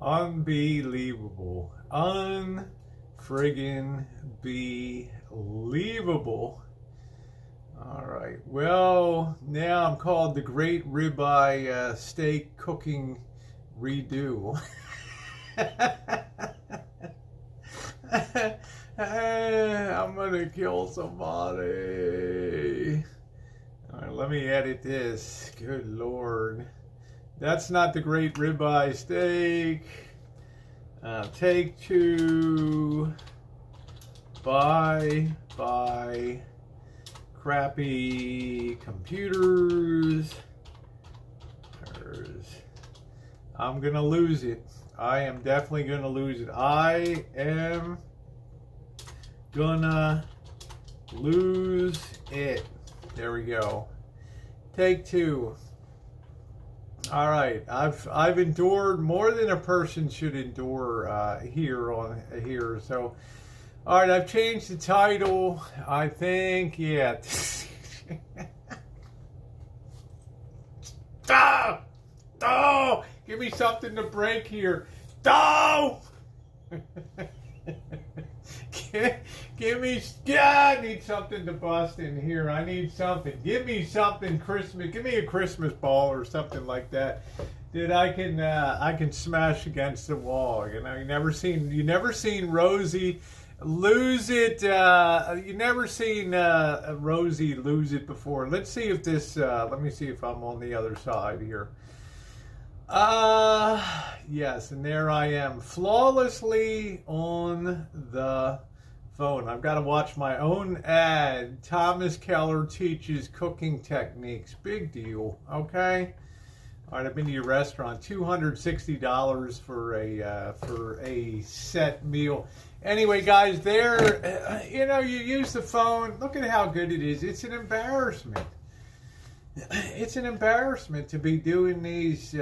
Unbelievable. Unfriggin' believable. All right. Well, now I'm called the Great Ribeye Steak Cooking Redo. I'm gonna kill somebody. All right, let me edit this. Good Lord. That's not the Great Ribeye Steak. Take two. Bye. Crappy computers. I'm gonna lose it. I am definitely gonna lose it. I am gonna lose it. There we go. Take two. All right, I've endured more than a person should endure here. So, all right, I've changed the title. I think, yeah. Oh, give me something to break here. Oh! Give me, I need something to bust in here. I need something. Give me something Christmas. Give me a Christmas ball or something like that I can smash against the wall. You know, you never seen Rosie lose it. You never seen Rosie lose it before. Let's see if this. Let me see if I'm on the other side here. Yes, and there I am, flawlessly on the phone. I've got to watch my own ad. Thomas Keller teaches cooking techniques. Big deal, okay? All right, I've been to your restaurant. $260 for a set meal. Anyway, guys, there, you know, you use the phone. Look at how good it is. It's an embarrassment. It's an embarrassment to be doing these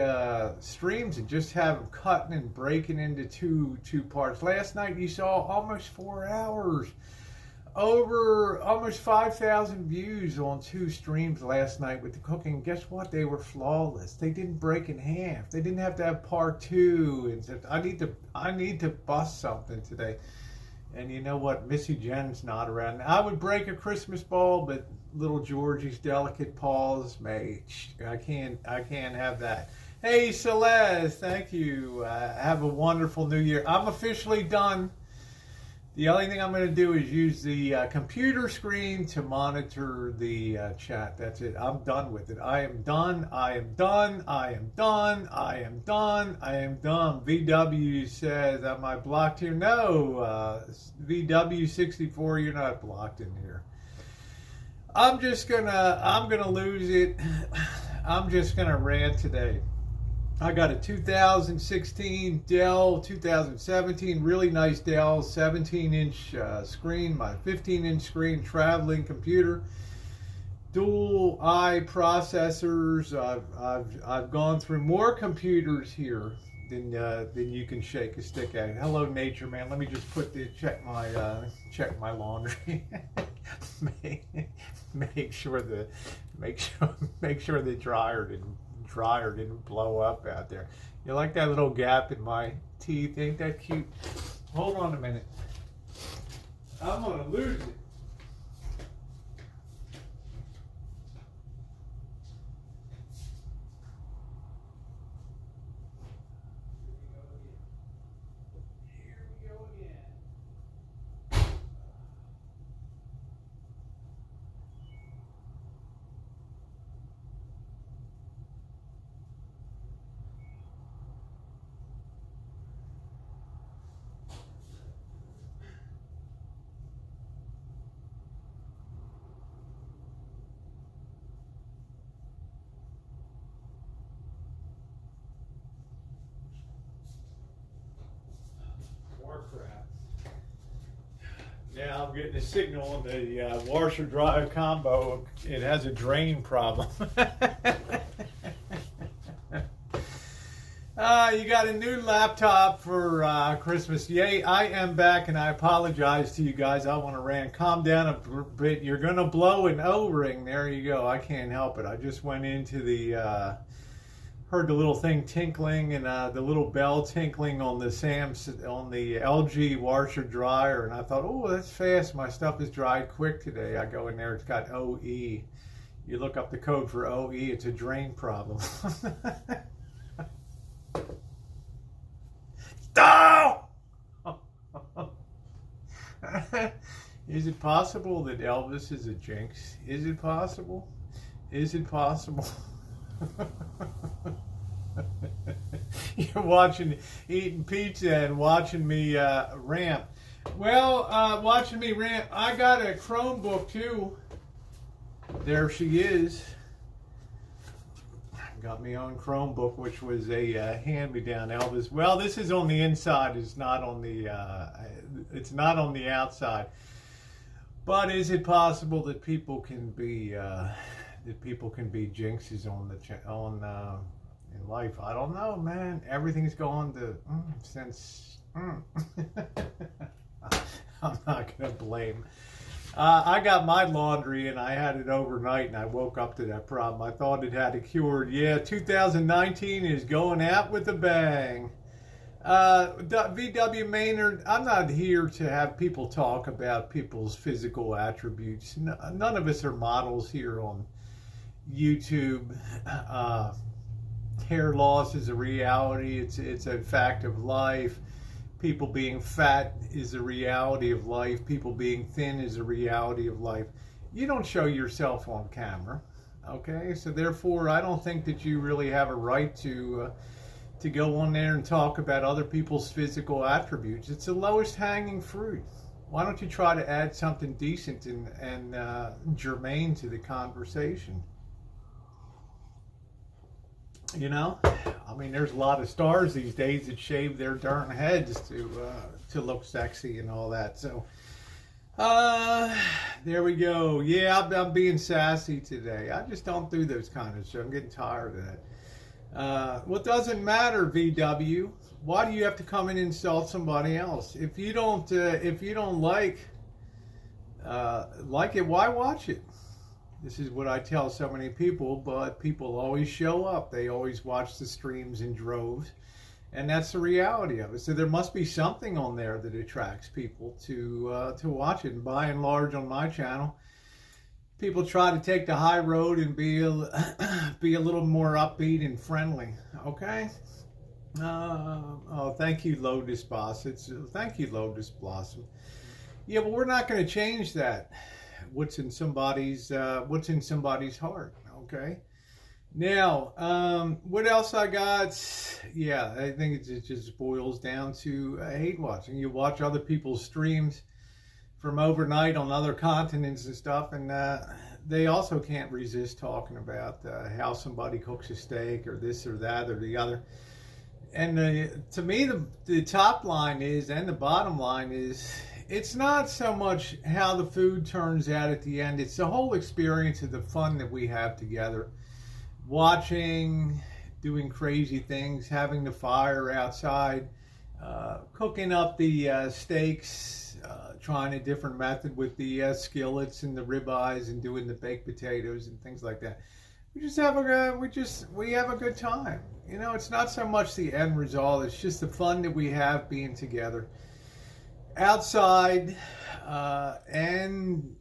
streams and just have them cutting and breaking into two parts. Last night you saw almost 4 hours, over almost 5,000 views on 2 streams last night with the cooking. Guess what? They were flawless. They didn't break in half. They didn't have to have part 2. And I need to bust something today. And you know what? Missy Jen's not around. I would break a Christmas ball, but little Georgie's delicate paws may. I can't have that. Hey, Celeste, thank you. Have a wonderful new year. I'm officially done. The only thing I'm going to do is use the computer screen to monitor the chat. That's it. I'm done with it. I am done. I am done. I am done. I am done. I am done. VW says, am I blocked here? No. VW64, you're not blocked in here. I'm gonna lose it. I'm just gonna rant today. I got a 2016 Dell, 2017, really nice Dell, 17-inch screen, my 15-inch screen, traveling computer, dual eye processors. I've gone through more computers here than you can shake a stick at. Hello, nature man. Let me just check my laundry. make sure the dryer didn't blow up out there. You like that little gap in my teeth? Ain't that cute? Hold on a minute. I'm gonna lose it. Here we go again. Crap. Now I'm getting a signal on the washer drive combo. It has a drain problem. You got a new laptop for Christmas. Yay, I am back, and I apologize to you guys. I want to rant. Calm down a bit. You're going to blow an O-ring. There you go. I can't help it. I just went into the heard the little thing tinkling and the little bell tinkling on the on the LG washer dryer, and I thought, oh, that's fast. My stuff is dried quick today. I go in there, it's got OE. You look up the code for OE, it's a drain problem. Oh! Is it possible that Elvis is a jinx? Is it possible? Is it possible? You're eating pizza and watching me rant. Well, watching me rant, I got a Chromebook too. There she is. Got my own Chromebook, which was a hand-me-down Elvis. Well, this is on the inside. It's not on the. It's not on the outside. But is it possible that people can be jinxes in life? I don't know, man. Everything's going to since. I'm not gonna blame. I got my laundry and I had it overnight and I woke up to that problem. I thought it had it cured. Yeah, 2019 is going out with a bang. VW Maynard, I'm not here to have people talk about people's physical attributes. None of us are models here on YouTube. Hair loss is a reality. It's a fact of life. People being fat is a reality of life. People being thin is a reality of life. You don't show yourself on camera, okay? So therefore, I don't think that you really have a right to go on there and talk about other people's physical attributes. It's the lowest hanging fruit. Why don't you try to add something decent and germane to the conversation? You know, I mean, there's a lot of stars these days that shave their darn heads to look sexy and all that. So, there we go. Yeah, I'm being sassy today. I just don't do those kind of shit. I'm getting tired of that. Well, it doesn't matter, VW. Why do you have to come and insult somebody else? If you don't like it, why watch it? This is what I tell so many people, but people always show up. They always watch the streams in droves, and that's the reality of it. So there must be something on there that attracts people to watch it. And by and large, on my channel, people try to take the high road and be a little more upbeat and friendly. Okay. Oh, thank you, Lotus Boss. Thank you, Lotus Blossom. Yeah, but we're not going to change that. What's in somebody's heart, okay? Now, what else I got? Yeah, I think it just boils down to hate watching. You watch other people's streams from overnight on other continents and stuff, and they also can't resist talking about how somebody cooks a steak or this or that or the other. And to me, the top line is, and the bottom line is, it's not so much how the food turns out at the end. It's the whole experience of the fun that we have together. Watching, doing crazy things, having the fire outside, cooking up the steaks, trying a different method with the skillets and the ribeyes and doing the baked potatoes and things like that. We have a good time. You know, it's not so much the end result. It's just the fun that we have being together outside, and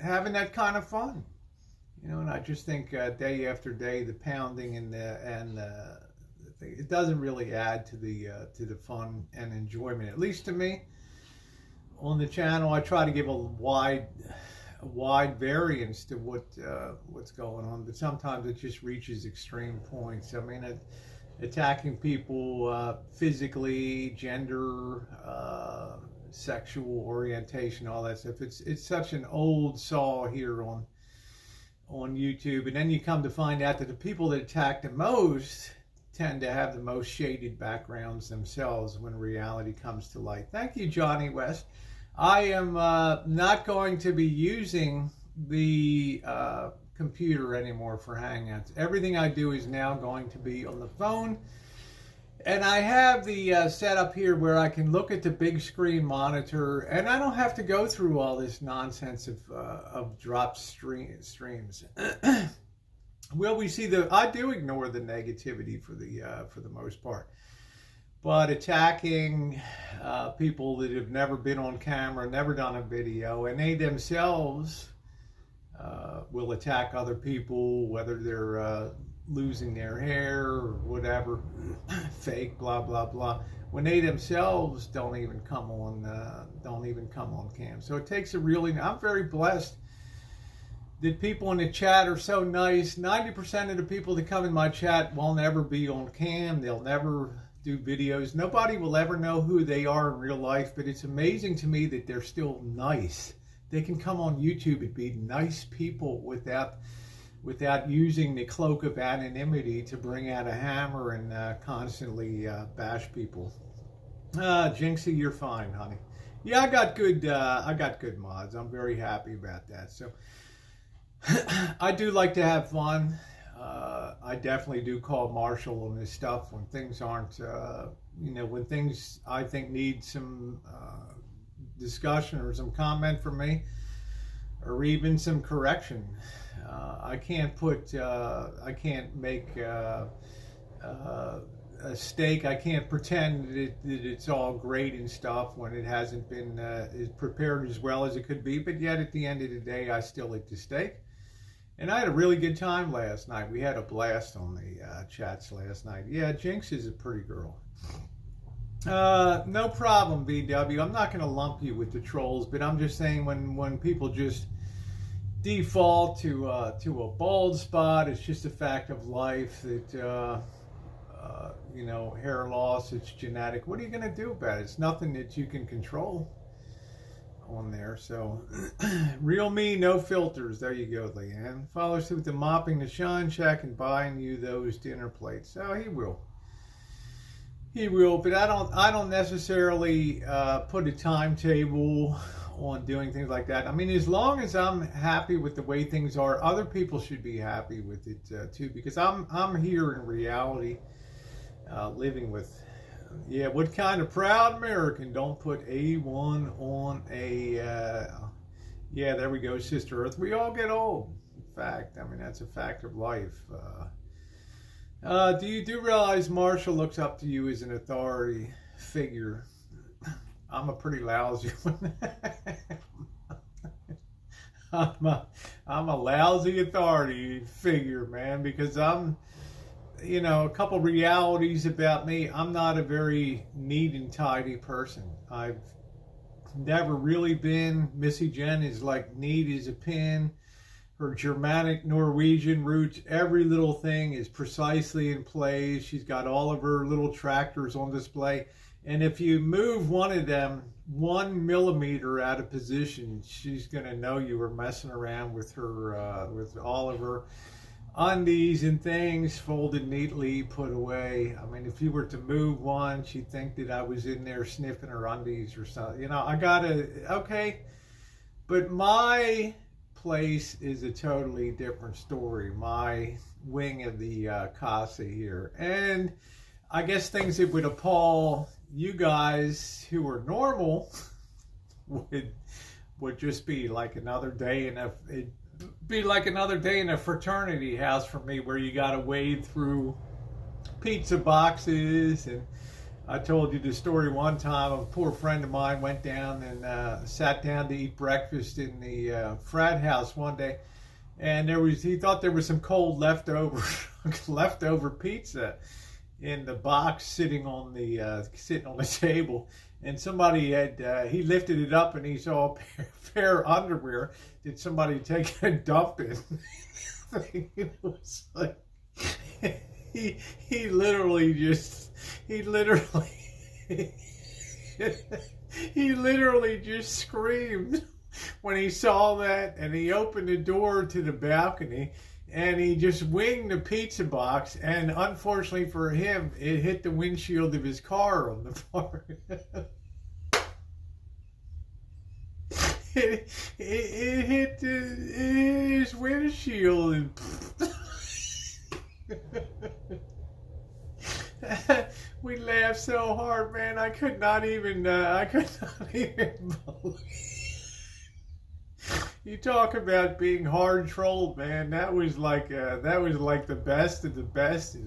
having that kind of fun, you know. And I just think day after day, the pounding and it doesn't really add to the fun and enjoyment. At least to me, on the channel, I try to give a wide variance to what's going on, but sometimes it just reaches extreme points. I mean, attacking people physically, gender, sexual orientation, all that stuff. It's such an old saw here on YouTube, and then you come to find out that the people that attack the most tend to have the most shaded backgrounds themselves when reality comes to light. Thank you, Johnny West. I am not going to be using the computer anymore for Hangouts. Everything I do is now going to be on the phone. And I have the setup here where I can look at the big screen monitor, and I don't have to go through all this nonsense of drop streams. Well, we see I do ignore the negativity for the most part, but attacking people that have never been on camera, never done a video, and they themselves will attack other people, whether they're losing their hair or whatever, fake, blah blah blah. When they themselves don't even come on cam. So it takes a really. I'm very blessed that people in the chat are so nice. 90% of the people that come in my chat won't ever be on cam. They'll never do videos. Nobody will ever know who they are in real life, but it's amazing to me that they're still nice. They can come on YouTube and be nice people without using the cloak of anonymity to bring out a hammer and constantly bash people. Jinxie, you're fine, honey. Yeah, I got good mods. I'm very happy about that. So I do like to have fun. I definitely do call Marshall on this stuff when things aren't, when things I think need some discussion or some comment from me, or even some correction. I can't make a steak. I can't pretend that it's all great and stuff when it hasn't been prepared as well as it could be. But yet, at the end of the day, I still eat the steak. And I had a really good time last night. We had a blast on the chats last night. Yeah, Jinx is a pretty girl. No problem, VW. I'm not going to lump you with the trolls, but I'm just saying when people just default to a bald spot, it's just a fact of life that hair loss, it's genetic. What are you going to do about it? It's nothing that you can control on there. So real me, no filters. There you go, Leanne. Follows through with the mopping the shine check and buying you those dinner plates. So he will, but I don't necessarily put a timetable on doing things like that. I mean, as long as I'm happy with the way things are, other people should be happy with it too, because I'm here in reality, living with. Yeah, what kind of proud American don't put A1 on a... yeah, there we go, Sister Earth. We all get old. In fact, I mean, that's a fact of life. Do you realize Marshall looks up to you as an authority figure? I'm a pretty lousy one. I'm a lousy authority figure, man, because I'm... a couple realities about me. I'm not a very neat and tidy person. I've never really been. Missy Jen is like neat as a pin. Her Germanic Norwegian roots, every little thing is precisely in place. She's got all of her little tractors on display. And if you move one of them 1 millimeter out of position, she's going to know you were messing around with her, with all of her undies and things folded neatly, put away. I mean, if you were to move one, she'd think that I was in there sniffing her undies or something. Okay. But my place is a totally different story. My wing of the casa here. And I guess things that would appall you guys who are normal would just be like another day in a fraternity house for me, where you got to wade through pizza boxes. And I told you the story one time. A poor friend of mine went down and sat down to eat breakfast in the frat house one day, and he thought there was some cold leftover pizza in the box sitting on the table. And somebody he lifted it up and he saw a pair of underwear that somebody had taken and dumped it. It was like, he literally just screamed when he saw that, and he opened the door to the balcony and he just winged the pizza box, and unfortunately for him, it hit the windshield of his car on the far. It hit his windshield, and we laughed so hard, man. I could not even believe. You talk about being hard trolled, man. That was like the best of the best.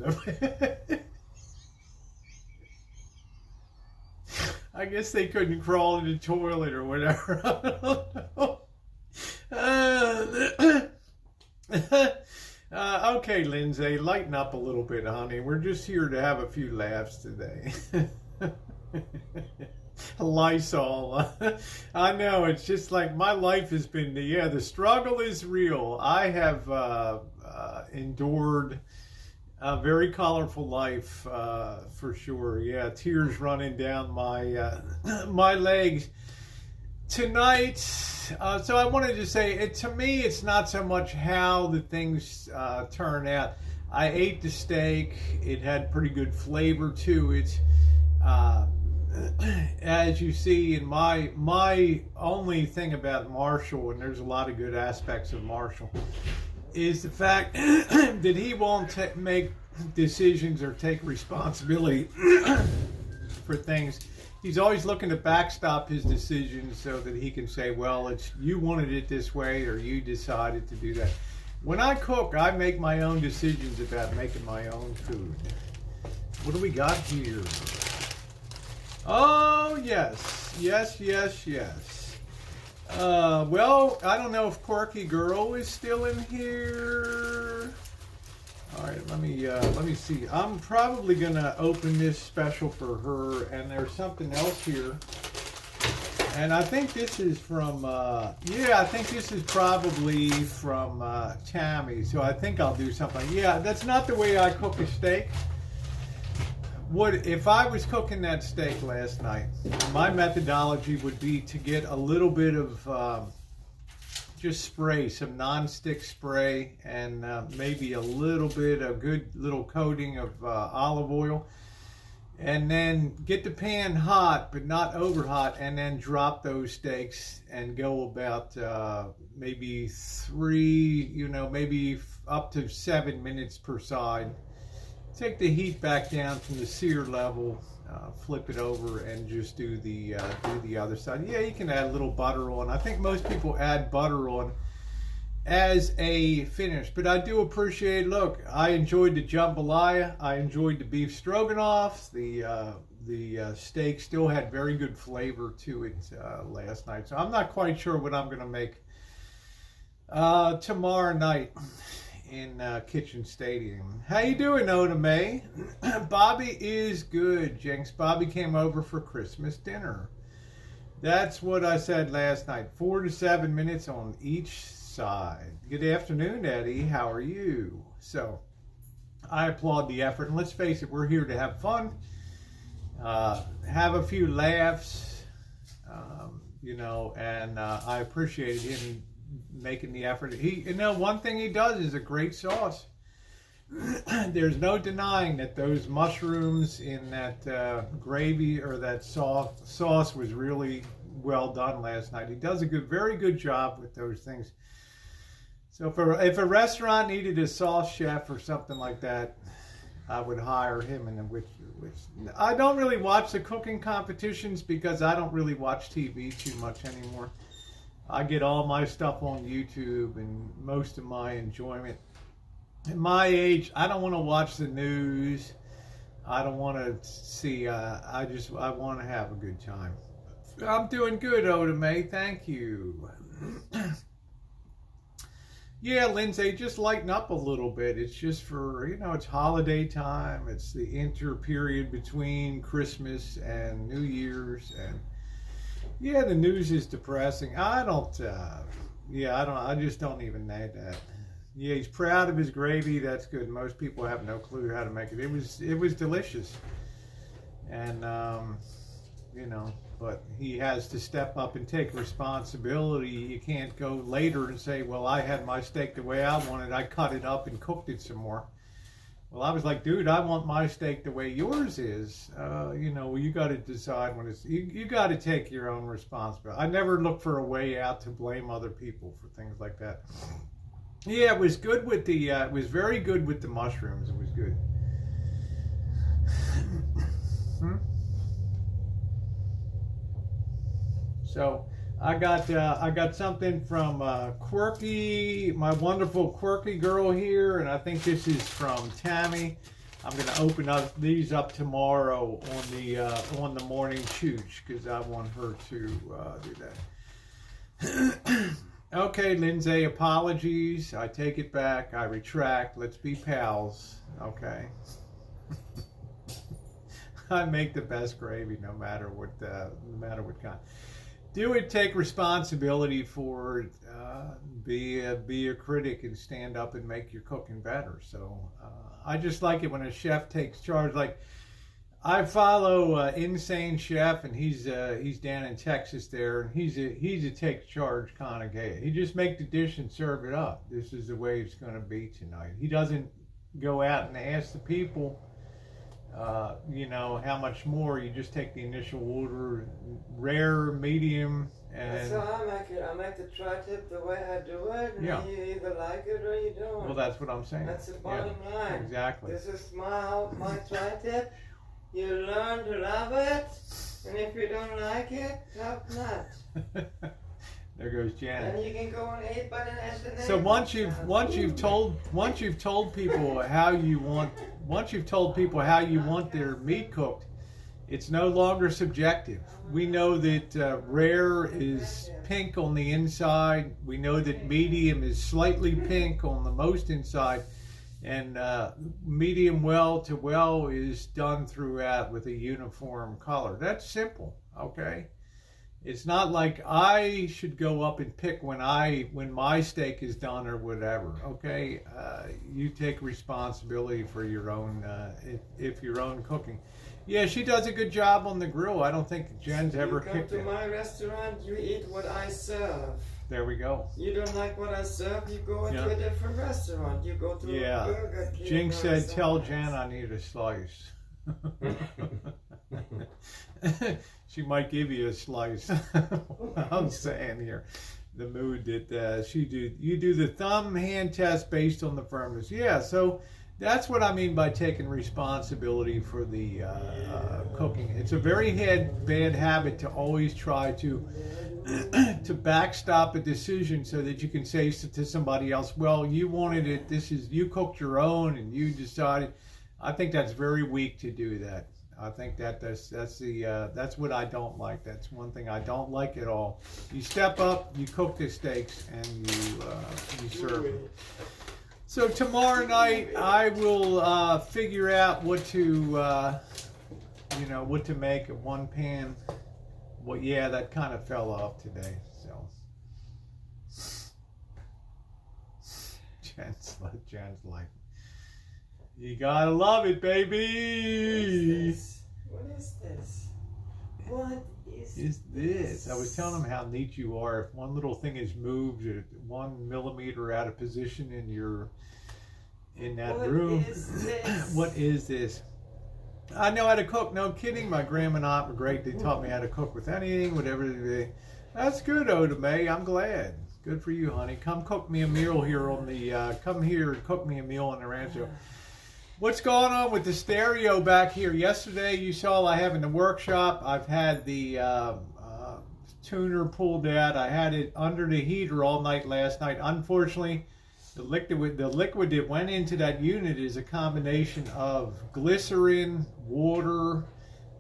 I guess they couldn't crawl in the toilet or whatever. I don't know. Okay, Lindsay, lighten up a little bit, honey. We're just here to have a few laughs today. Lysol. I know, it's just like my life has been, the struggle is real. I have endured a very colorful life, for sure. Yeah, tears running down my my legs tonight. So I wanted to say, to me, it's not so much how the things turn out. I ate the steak. It had pretty good flavor to it. As you see, in my only thing about Marshall, and there's a lot of good aspects of Marshall, is the fact that he won't make decisions or take responsibility for things. He's always looking to backstop his decisions so that he can say, well, it's you wanted it this way or you decided to do that. When I cook, I make my own decisions about making my own food. What do we got here? Oh, yes. Yes, yes, yes. Well, I don't know if Quirky Girl is still in here. All right, let me see. I'm probably gonna open this special for her, and there's something else here. And I think this is from, I think this is probably from Tammy. So I think I'll do something. Yeah, that's not the way I cook a steak. If I was cooking that steak last night, my methodology would be to get a little bit of just spray, some non-stick spray, and maybe a little bit, a good little coating of olive oil, and then get the pan hot, but not over hot, and then drop those steaks and go about maybe maybe up to 7 minutes per side. Take the heat back down from the sear level, flip it over, and just do the other side. Yeah, you can add a little butter on. I think most people add butter on as a finish, but I do appreciate. Look, I enjoyed the jambalaya. I enjoyed the beef stroganoff. The steak still had very good flavor to it last night. So I'm not quite sure what I'm going to make tomorrow night in Kitchen Stadium. How you doing, Oda May? Bobby is good, Jinx. Bobby came over for Christmas dinner. That's what I said last night. 4 to 7 minutes on each side. Good afternoon, Eddie. How are you? So, I applaud the effort. And let's face it, we're here to have fun, have a few laughs, and I appreciated him making the effort. One thing he does is a great sauce. There's no denying that those mushrooms in that gravy or that sauce was really well done last night. He does a very good job with those things. So if a restaurant needed a sauce chef or something like that, I would hire him. And which I don't really watch the cooking competitions because I don't really watch TV too much anymore. I get all my stuff on YouTube and most of my enjoyment. At my age, I don't want to watch the news. I don't want to see, I want to have a good time. I'm doing good, Oda May. Thank you. Yeah, Lindsay, just lighten up a little bit. It's just for, it's holiday time. It's the inter period between Christmas and New Year's. And yeah, the news is depressing. I just don't even know that. Yeah, he's proud of his gravy. That's good. Most people have no clue how to make it. It was delicious. And, but he has to step up and take responsibility. You can't go later and say, well, I had my steak the way I wanted. I cut it up and cooked it some more. Well, I was like, dude, I want my steak the way yours is. You got to decide when it's, you got to take your own responsibility. I never look for a way out to blame other people for things like that. Yeah, it was good with it was very good with the mushrooms. It was good. So, I got something from Quirky, my wonderful Quirky girl here, and I think this is from Tammy. I'm gonna open these up tomorrow on the morning chooch because I want her to do that. Okay, Lindsay, apologies. I take it back. I retract. Let's be pals. Okay. I make the best gravy no matter what kind. Do it. Take responsibility for it. Be a critic and stand up and make your cooking better. So I just like it when a chef takes charge. Like I follow Insane Chef, and he's down in Texas there, and he's a take charge kind of guy. He just make the dish and serve it up. This is the way it's going to be tonight. He doesn't go out and ask the people. How much more. You just take the initial order, rare, medium, and so I make it. I make the tri-tip the way I do it, and yeah. You either like it or you don't. Well, that's what I'm saying. That's the bottom line. Exactly. This is my tri-tip. You learn to love it, and if you don't like it, top nut. There goes Janet. And you can go and eat by the next. So once you've told people how you want their meat cooked, it's no longer subjective. We know that rare is pink on the inside. We know that medium is slightly pink on the most inside, and medium well to well is done throughout with a uniform color. That's simple, okay? It's not like I should go up and pick when my steak is done or whatever. Okay, you take responsibility for your own if your own cooking. Yeah, she does a good job on the grill. I don't think Jen's ever kicked it. You come to my restaurant, you eat what I serve. There we go. You don't like what I serve, you go into a different restaurant. You go to a Burger King. Jinx said, "Tell Jen I need a slice." She might give you a slice. I'm saying here, the mood that you do the thumb hand test based on the firmness. Yeah, so that's what I mean by taking responsibility for the cooking. It's a very bad habit to always try to backstop a decision so that you can say to somebody else, "Well, you wanted it. You cooked your own and you decided." I think that's very weak to do that. I think that's what I don't like. That's one thing I don't like at all. You step up, you cook the steaks, and you serve them. So tomorrow night I will figure out what to make at one pan. Well, yeah, that kind of fell off today. So Jen's like. You gotta love it, baby. What is this? What is this? I was telling him how neat you are. If one little thing is moved 1 millimeter out of position in that room. What is this? I know how to cook. No kidding. My grandma and aunt were great. They taught me how to cook with anything, whatever they. That's good, Oda May. I'm glad. Good for you, honey. Come cook me a meal here on the. Come here and cook me a meal on the rancho. What's going on with the stereo back here? Yesterday you saw I have in the workshop. I've had the tuner pulled out. I had it under the heater all night last night. Unfortunately, the liquid that went into that unit is a combination of glycerin, water,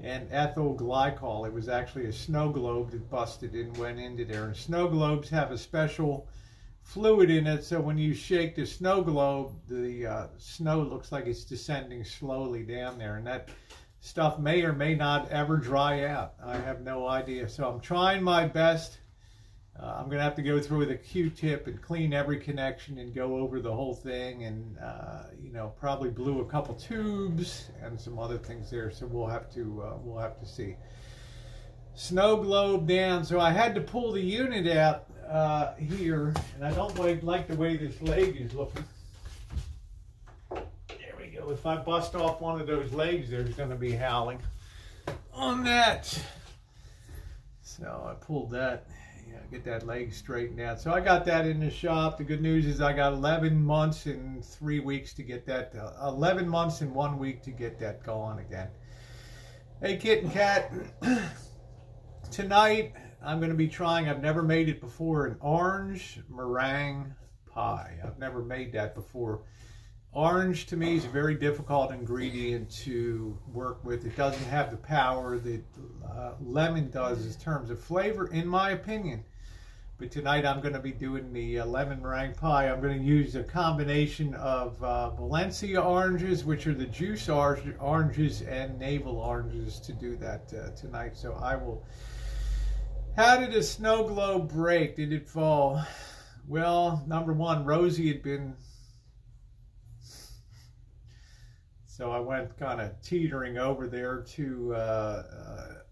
and ethyl glycol. It was actually a snow globe that busted and went into there. And snow globes have a special fluid in it, so when you shake the snow globe, the snow looks like it's descending slowly down there, and that stuff may or may not ever dry out. I have no idea, so I'm trying my best. I'm gonna have to go through with a Q-tip and clean every connection and go over the whole thing, and probably blew a couple tubes and some other things there, so we'll have to see. Snow globe down, so I had to pull the unit out here, and I don't like the way this leg is looking. There we go. If I bust off one of those legs, there's going to be howling on that. So I pulled that. Get that leg straightened out. So I got that in the shop. The good news is I got 11 months and 3 weeks to get that. 11 months and 1 week to get that going again. Hey, Kit and Kat. Tonight, I'm going to be trying, I've never made it before, an orange meringue pie. I've never made that before. Orange to me is a very difficult ingredient to work with. It doesn't have the power that lemon does in terms of flavor, in my opinion. But tonight I'm going to be doing the lemon meringue pie. I'm going to use a combination of Valencia oranges, which are the juice oranges, and navel oranges to do that tonight. So I will... How did a snow globe break? Did it fall? Well, number one, Rosie had been... So I went kind of teetering over there to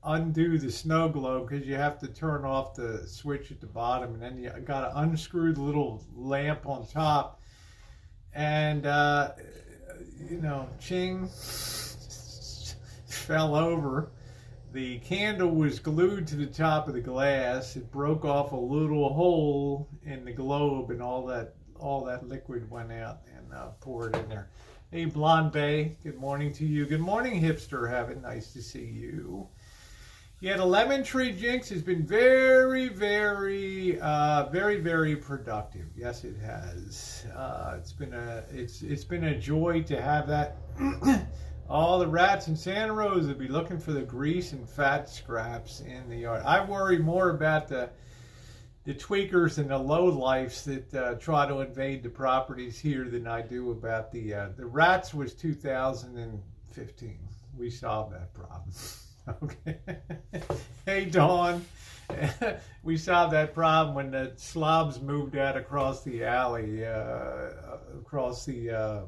undo the snow globe, because you have to turn off the switch at the bottom, and then you got to unscrew the little lamp on top, and you know, ching, fell over. The candle was glued to the top of the glass. It broke off a little hole in the globe, and all that liquid went out and poured in there. Hey, Blonde Bay, good morning to you. Good morning, Hipster Heaven. Nice to see you. Yeah, the lemon tree jinx has been very, very productive. Yes, it has. It's been a joy to have that. All the rats in Santa Rosa would be looking for the grease and fat scraps in the yard. I worry more about the tweakers and the lowlifes that try to invade the properties here than I do about the rats. Was 2015. We solved that problem. Okay. Hey, Dawn. We solved that problem when the slobs moved out across the alley, across the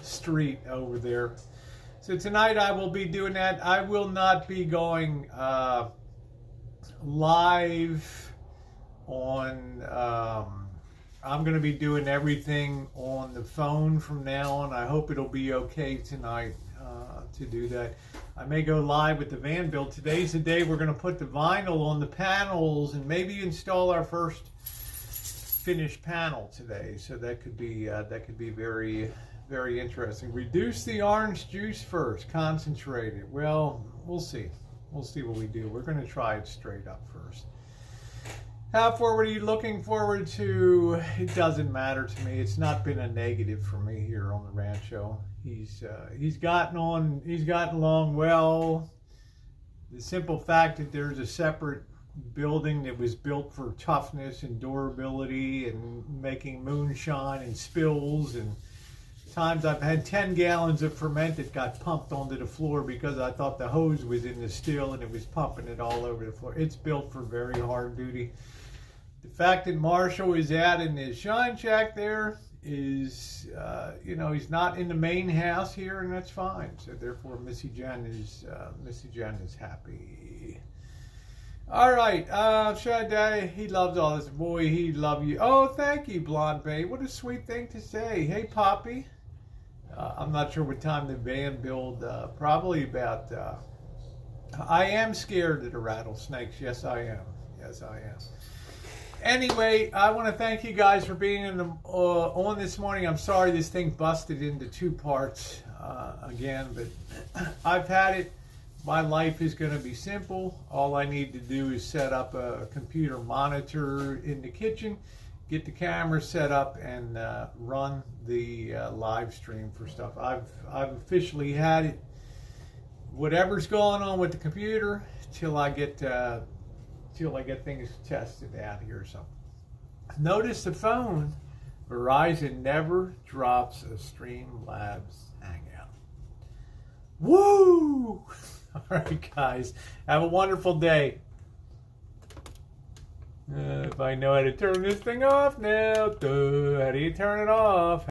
street over there. So tonight I will be doing that. I will not be going live on... I'm going to be doing everything on the phone from now on. I hope it'll be okay tonight to do that. I may go live with the van build. Today's the day we're going to put the vinyl on the panels and maybe install our first finished panel today. So that could be very, very interesting. Reduce the orange juice first. Concentrate it. Well, we'll see. We'll see what we do. We're going to try it straight up first. How forward are you looking forward to? It doesn't matter to me. It's not been a negative for me here on the Rancho. He's gotten along well. The simple fact that there's a separate building that was built for toughness and durability and making moonshine and spills, and times I've had 10 gallons of ferment that got pumped onto the floor because I thought the hose was in the still and it was pumping it all over the floor. It's built for very hard duty. The fact that Marshall is out in his shine shack there is, you know, he's not in the main house here, and that's fine. So therefore, Missy Jen is happy. All right, Shaddai, he loves all this. Boy, he love you. Oh, thank you, Blonde Bay. What a sweet thing to say. Hey, Poppy. I'm not sure what time the van build. Probably about. I am scared of the rattlesnakes. Yes, I am. Yes, I am. Anyway, I want to thank you guys for being on this morning. I'm sorry this thing busted into two parts again, but I've had it. My life is going to be simple. All I need to do is set up a computer monitor in the kitchen, get the camera set up, and run the live stream for stuff. I've officially had it. Whatever's going on with the computer till I get things tested out here. So notice the phone. Verizon never drops a Streamlabs hangout. Woo! All right, guys. Have a wonderful day. If I know how to turn this thing off now, how do you turn it off?